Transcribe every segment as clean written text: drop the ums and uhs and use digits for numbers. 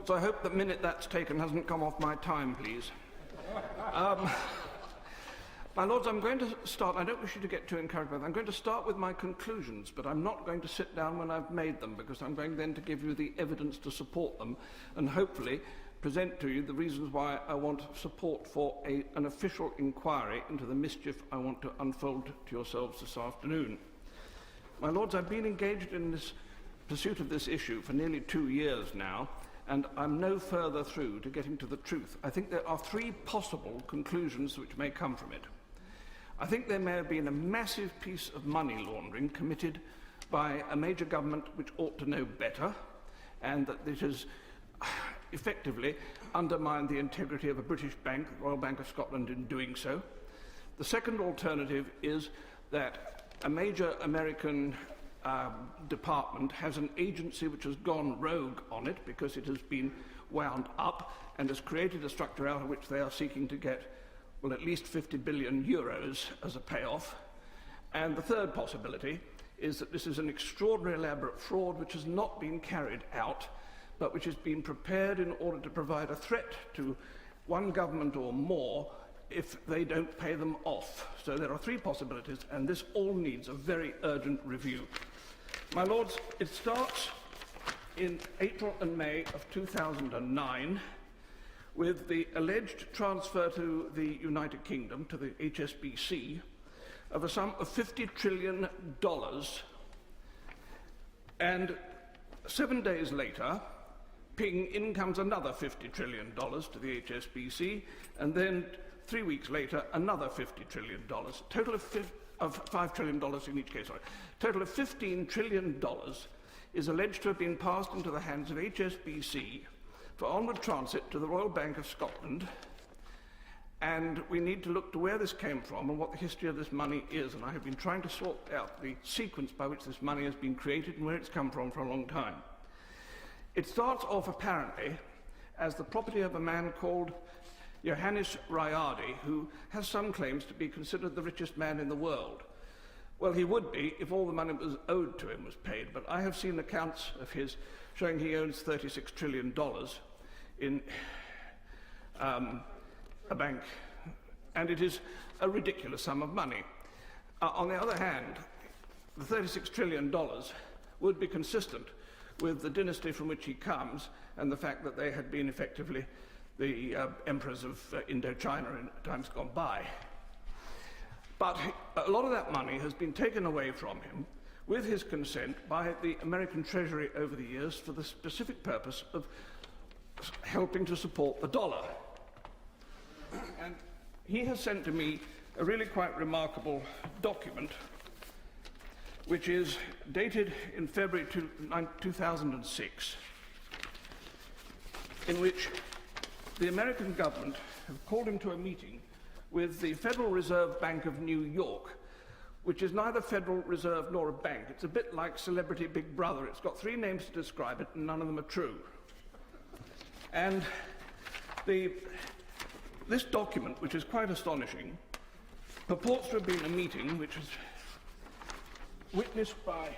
so I hope the minute that's taken hasn't come off my time, please. My Lords, I'm going to start, I don't wish you to get too encouraged by that. I'm going to start with my conclusions, but I'm not going to sit down when I've made them, because I'm going then to give you the evidence to support them, and hopefully present to you the reasons why I want support for an official inquiry into the mischief I want to unfold to yourselves this afternoon. My Lords, I've been engaged in this pursuit of this issue for nearly 2 years now, and I'm no further through to getting to the truth. I think there are 3 possible conclusions which may come from it. I think there may have been a massive piece of money laundering committed by a major government which ought to know better, and that it has effectively undermined the integrity of a British bank, the Royal Bank of Scotland, in doing so. The second alternative is that a major American department has an agency which has gone rogue on it because it has been wound up and has created a structure out of which they are seeking to get, well, at least 50 billion euros as a payoff. And the third possibility is that this is an extraordinary elaborate fraud which has not been carried out, but which has been prepared in order to provide a threat to one government or more if they don't pay them off. So there are 3 possibilities, and this all needs a very urgent review. My Lords, it starts in April and May of 2009 with the alleged transfer to the United Kingdom, to the HSBC, of a sum of $50 trillion, and 7 days later, ping, in comes another $50 trillion to the HSBC, and then 3 weeks later, another $50 trillion. Total of $5 trillion in each case, sorry. Total of $15 trillion is alleged to have been passed into the hands of HSBC for onward transit to the Royal Bank of Scotland, and we need to look to where this came from and what the history of this money is, and I have been trying to sort out the sequence by which this money has been created and where it's come from for a long time. It starts off apparently as the property of a man called Johannes Riardi, who has some claims to be considered the richest man in the world. Well, he would be if all the money that was owed to him was paid, but I have seen accounts of his showing he owns $36 trillion in a bank, and it is a ridiculous sum of money. On the other hand, the $36 trillion would be consistent with the dynasty from which he comes and the fact that they had been effectively the emperors of Indochina in times gone by. But a lot of that money has been taken away from him with his consent by the American Treasury over the years for the specific purpose of helping to support the dollar. And he has sent to me a really quite remarkable document which is dated in February 2006, in which the American government have called him to a meeting with the Federal Reserve Bank of New York, which is neither Federal Reserve nor a bank. It's a bit like Celebrity Big Brother. It's got 3 names to describe it, and none of them are true. And this document, which is quite astonishing, purports to have been a meeting which is witnessed by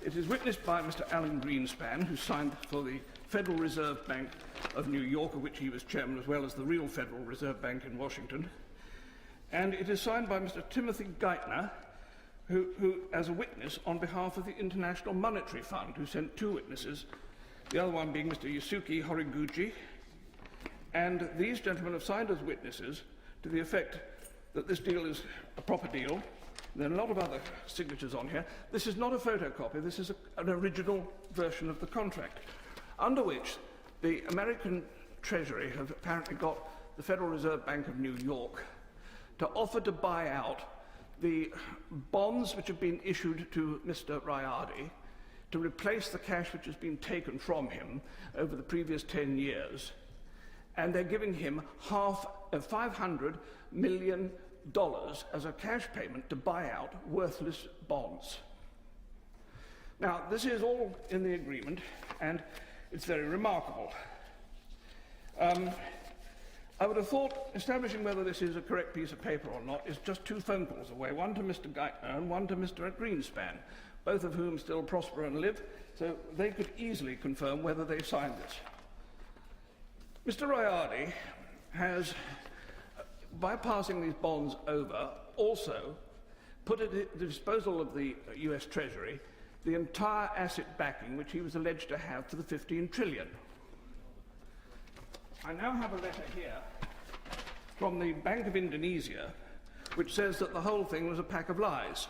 Mr. Alan Greenspan, who signed for the Federal Reserve Bank of New York, of which he was chairman, as well as the real Federal Reserve Bank in Washington. And it is signed by Mr. Timothy Geithner, who as a witness on behalf of the International Monetary Fund, who sent 2 witnesses, the other one being Mr. Yusuke Horiguchi. And these gentlemen have signed as witnesses to the effect that this deal is a proper deal. There are a lot of other signatures on here. This is not a photocopy, this is an original version of the contract, under which the American Treasury have apparently got the Federal Reserve Bank of New York to offer to buy out the bonds which have been issued to Mr. Riardi to replace the cash which has been taken from him over the previous 10 years. And they're giving him half of $500 million as a cash payment to buy out worthless bonds. Now, this is all in the agreement, and it's very remarkable. I would have thought establishing whether this is a correct piece of paper or not is just 2 phone calls away, one to Mr. Geithner and one to Mr. Greenspan. both of whom still prosper and live, so they could easily confirm whether they signed this. Mr. Rayardi has, by passing these bonds over, also put at the disposal of the US Treasury the entire asset backing which he was alleged to have for the 15 trillion. I now have a letter here from the Bank of Indonesia which says that the whole thing was a pack of lies,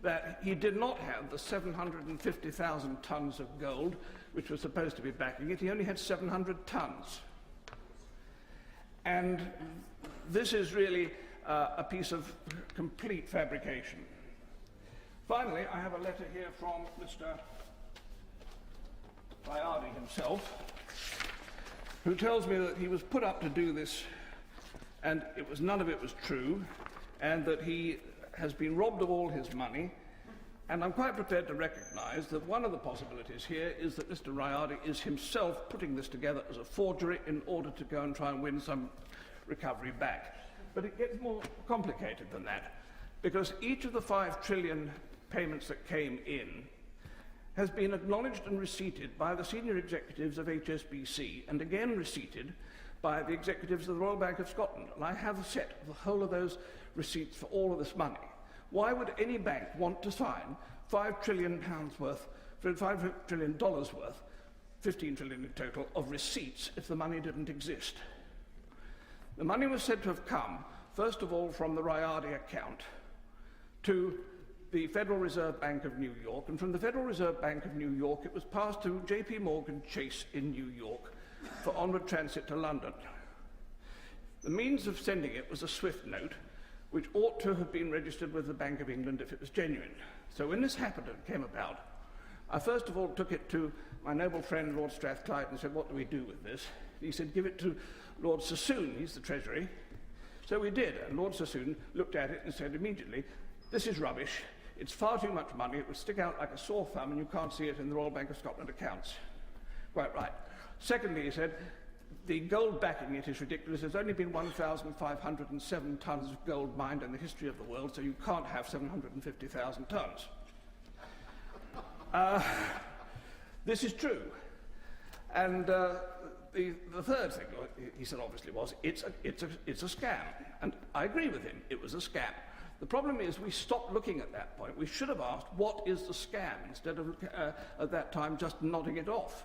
that he did not have the 750,000 tons of gold which was supposed to be backing it. He only had 700 tons. And this is really a piece of complete fabrication. Finally, I have a letter here from Mr. Rayardi himself, who tells me that he was put up to do this and none of it was true, and that he has been robbed of all his money. And I'm quite prepared to recognise that one of the possibilities here is that Mr. Rayardi is himself putting this together as a forgery in order to go and try and win some recovery back. But it gets more complicated than that, because each of the 5 trillion payments that came in has been acknowledged and receipted by the senior executives of HSBC, and again receipted by the executives of the Royal Bank of Scotland. And I have a set of the whole of those receipts for all of this money. Why would any bank want to sign £5 trillion worth, $5 trillion worth, 15 trillion in total, of receipts if the money didn't exist? The money was said to have come, first of all, from the Rayardi account to the Federal Reserve Bank of New York, and from the Federal Reserve Bank of New York it was passed to JP Morgan Chase in New York for onward transit to London. The means of sending it was a SWIFT note, which ought to have been registered with the Bank of England if it was genuine. So when this happened and came about, I first of all took it to my noble friend Lord Strathclyde and said, what do we do with this? He said, give it to Lord Sassoon, he's the Treasury. So we did, and Lord Sassoon looked at it and said immediately, this is rubbish, it's far too much money, it would stick out like a sore thumb and you can't see it in the Royal Bank of Scotland accounts. Quite right. Secondly, he said, the gold backing it is ridiculous. There's only been 1,507 tons of gold mined in the history of the world, so you can't have 750,000 tons. This is true. And the third thing he said obviously was, it's a scam. And I agree with him, it was a scam. The problem is we stopped looking at that point. We should have asked, what is the scam, instead of, at that time, just nodding it off.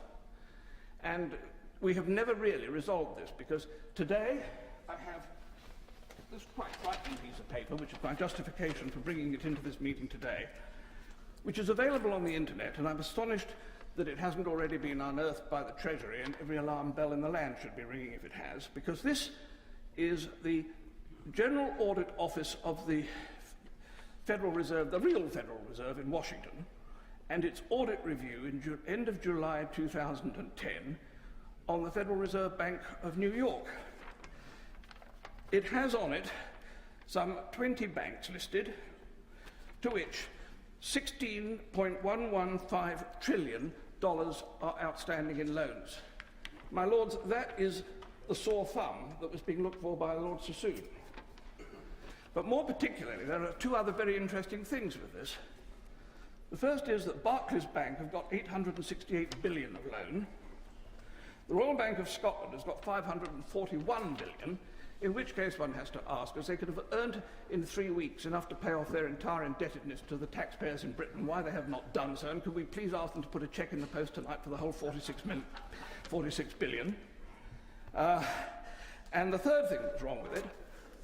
And we have never really resolved this, because today I have this quite frightening piece of paper, which is my justification for bringing it into this meeting today, which is available on the internet, and I'm astonished that it hasn't already been unearthed by the Treasury, and every alarm bell in the land should be ringing if it has, because this is the General Audit Office of the Federal Reserve, the real Federal Reserve in Washington, and its audit review in end of July 2010 on the Federal Reserve Bank of New York. It has on it some 20 banks listed, to which $16.115 trillion are outstanding in loans. My lords, that is the sore thumb that was being looked for by Lord Sassoon. But more particularly, there are 2 other very interesting things with this. The first is that Barclays Bank have got 868 billion of loan. The Royal Bank of Scotland has got 541 billion, in which case one has to ask, as they could have earned in 3 weeks enough to pay off their entire indebtedness to the taxpayers in Britain, why they have not done so, and could we please ask them to put a cheque in the post tonight for the whole 46 billion. And the third thing that's wrong with it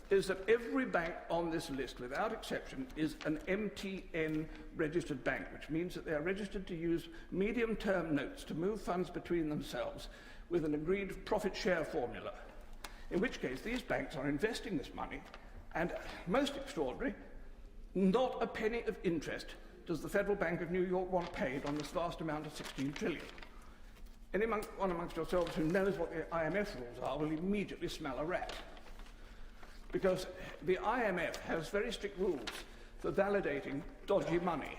is that every bank on this list, without exception, is an MTN registered bank, which means that they are registered to use medium-term notes to move funds between themselves with an agreed profit share formula, in which case these banks are investing this money, and most extraordinary, not a penny of interest does the Federal Bank of New York want paid on this vast amount of 16 trillion. Anyone amongst yourselves who knows what the IMF rules are will immediately smell a rat, because the IMF has very strict rules for validating dodgy money.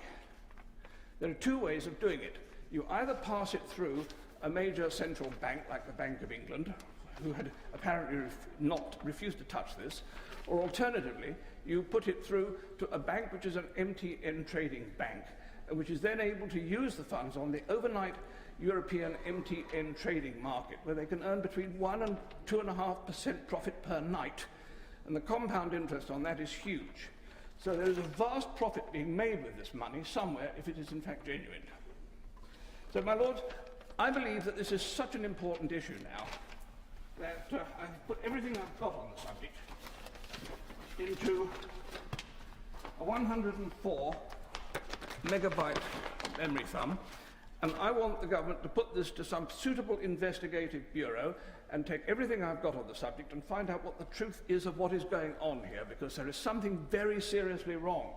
There are 2 ways of doing it. You either pass it through a major central bank like the Bank of England, who had apparently refused to touch this, or alternatively, you put it through to a bank which is an MTN trading bank, and which is then able to use the funds on the overnight European MTN trading market, where they can earn between 1 and 2.5% profit per night. And the compound interest on that is huge. So there is a vast profit being made with this money somewhere if it is in fact genuine. So, my Lords, I believe that this is such an important issue now that I've put everything I've got on the subject into a 104 megabyte memory thumb, and I want the government to put this to some suitable investigative bureau and take everything I've got on the subject and find out what the truth is of what is going on here, because there is something very seriously wrong.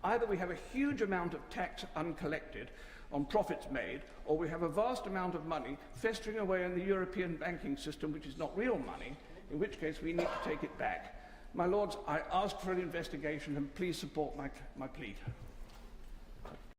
Either we have a huge amount of tax uncollected on profits made, or we have a vast amount of money festering away in the European banking system, which is not real money, in which case we need to take it back. My Lords, I ask for an investigation, and please support my plea.